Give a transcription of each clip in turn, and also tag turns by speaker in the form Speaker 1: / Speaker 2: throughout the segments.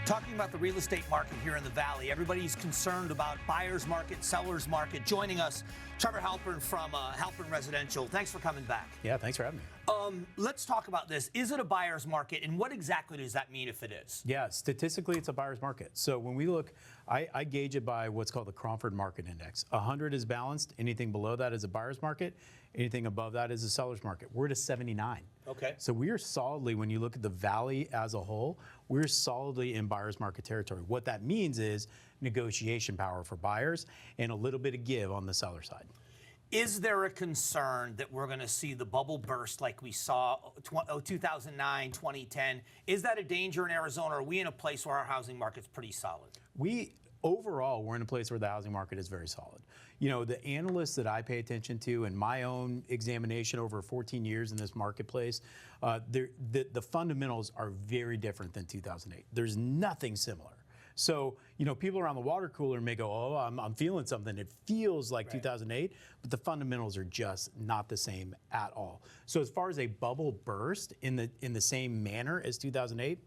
Speaker 1: Talking about the real estate market here in the Valley. Everybody's concerned about buyer's market, seller's market. Joining us, Trevor Halpern from Halpern Residential. Thanks for coming back.
Speaker 2: Yeah, thanks for having me.
Speaker 1: Let's talk about this. Is it a buyer's market, and what exactly does that mean if it is?
Speaker 2: Yeah, statistically, it's a buyer's market. So when we look, I gauge it by what's called the Cromford Market Index. 100 is balanced. Anything below that is a buyer's market. Anything above that is a seller's market. We're at a 79.
Speaker 1: Okay.
Speaker 2: So we are solidly, when you look at the Valley as a whole, we're solidly in buyer's market territory. What that means is negotiation power for buyers and a little bit of give on the seller side.
Speaker 1: Is there a concern that we're going to see the bubble burst like we saw 2009, 2010? Is that a danger in Arizona? Or are we in a place where our housing market's pretty solid?
Speaker 2: Overall, we're in a place where the housing market is very solid. You know, the analysts that I pay attention to in my own examination over 14 years in this marketplace, the fundamentals are very different than 2008. There's nothing similar. So, you know, people around the water cooler may go, oh, I'm feeling something. It feels like 2008, but the fundamentals are just not the same at all. So as far as a bubble burst in the same manner as 2008,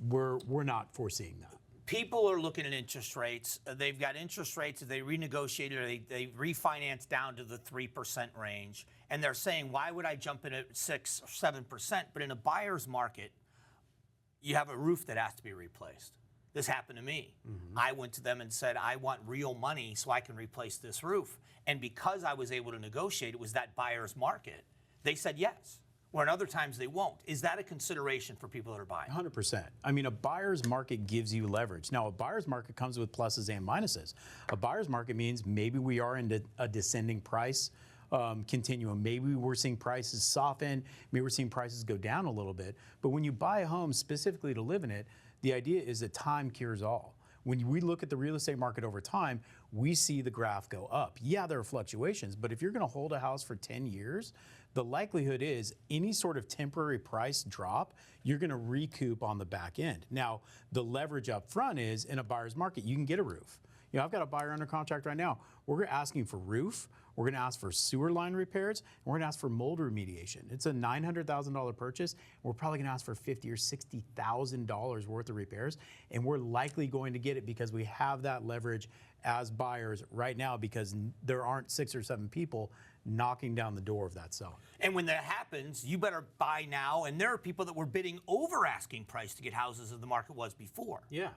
Speaker 2: we're not foreseeing that.
Speaker 1: People are looking at interest rates. They've got interest rates that they renegotiated or they refinanced down to the 3% range. And they're saying, why would I jump in at 6 or 7%? But in a buyer's market, you have a roof that has to be replaced. This happened to me. Mm-hmm. I went to them and said, I want real money so I can replace this roof. And because I was able to negotiate, it was that buyer's market. They said yes. Where other times they won't. Is that a consideration for people that are buying?
Speaker 2: 100%. I mean, a buyer's market gives you leverage. Now, a buyer's market comes with pluses and minuses. A buyer's market means maybe we are in a descending price continuum. Maybe we're seeing prices soften. Maybe we're seeing prices go down a little bit. But when you buy a home specifically to live in it, the idea is that time cures all. When we look at the real estate market over time, we see the graph go up. Yeah, there are fluctuations, but if you're going to hold a house for 10 years, the likelihood is any sort of temporary price drop, you're going to recoup on the back end. Now, the leverage up front is in a buyer's market, you can get a roof. You know, I've got a buyer under contract right now. We're asking for roof. We're going to ask for sewer line repairs, and we're going to ask for mold remediation. It's a $900,000 purchase. We're probably going to ask for $50,000 or $60,000 worth of repairs, and we're likely going to get it because we have that leverage as buyers right now because there aren't 6 or 7 people knocking down the door of that seller.
Speaker 1: And when that happens, you better buy now, and there are people that were bidding over asking price to get houses as the market was before.
Speaker 2: Yeah.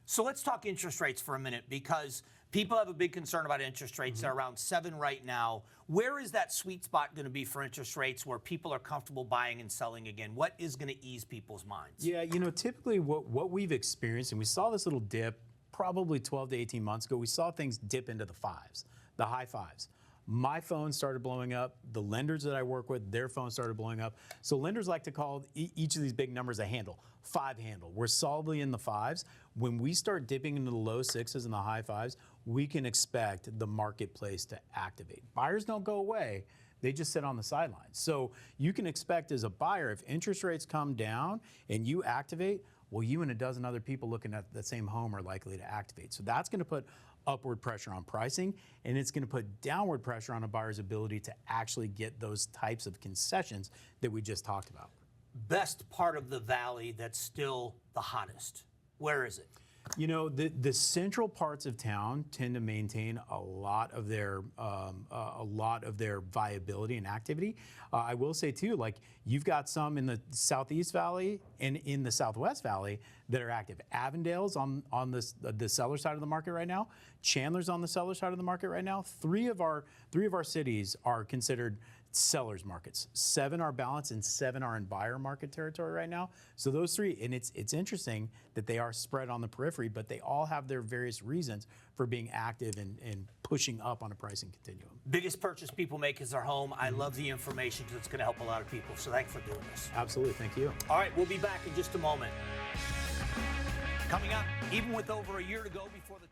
Speaker 1: So let's talk interest rates for a minute because people have a big concern about interest rates. They're around 7 right now. Where is that sweet spot going to be for interest rates where people are comfortable buying and selling again? What is going to ease people's minds?
Speaker 2: Yeah, you know, typically what we've experienced, and we saw this little dip probably 12 to 18 months ago, we saw things dip into the 5s, the high 5s. My phone started blowing up. The lenders that I work with, their phones started blowing up. So lenders like to call each of these big numbers a handle, 5 handle. We're solidly in the 5s. When we start dipping into the low 6s and the high 5s, we can expect the marketplace to activate. Buyers don't go away. They just sit on the sidelines. So you can expect as a buyer, if interest rates come down and you activate, well, you and a dozen other people looking at the same home are likely to activate. So that's going to put upward pressure on pricing, and it's going to put downward pressure on a buyer's ability to actually get those types of concessions that we just talked about.
Speaker 1: Best part of the Valley that's still the hottest. Where is it?
Speaker 2: You know, the central parts of town tend to maintain a lot of their viability and activity. I will say too, like you've got some in the Southeast Valley and in the Southwest Valley that are active. Avondale's on the seller side of the market right now. Chandler's on the seller side of the market right now. Three of our cities are considered sellers markets. 7 are balanced and 7 are in buyer market territory right now. So those 3, and it's interesting that they are spread on the periphery, but they all have their various reasons for being active and pushing up on a pricing continuum.
Speaker 1: Biggest purchase people make is their home. I love the information because it's going to help a lot of people. So thanks for doing this.
Speaker 2: Absolutely, thank you.
Speaker 1: All right, we'll be back in just a moment. Coming up, even with over a year to go before the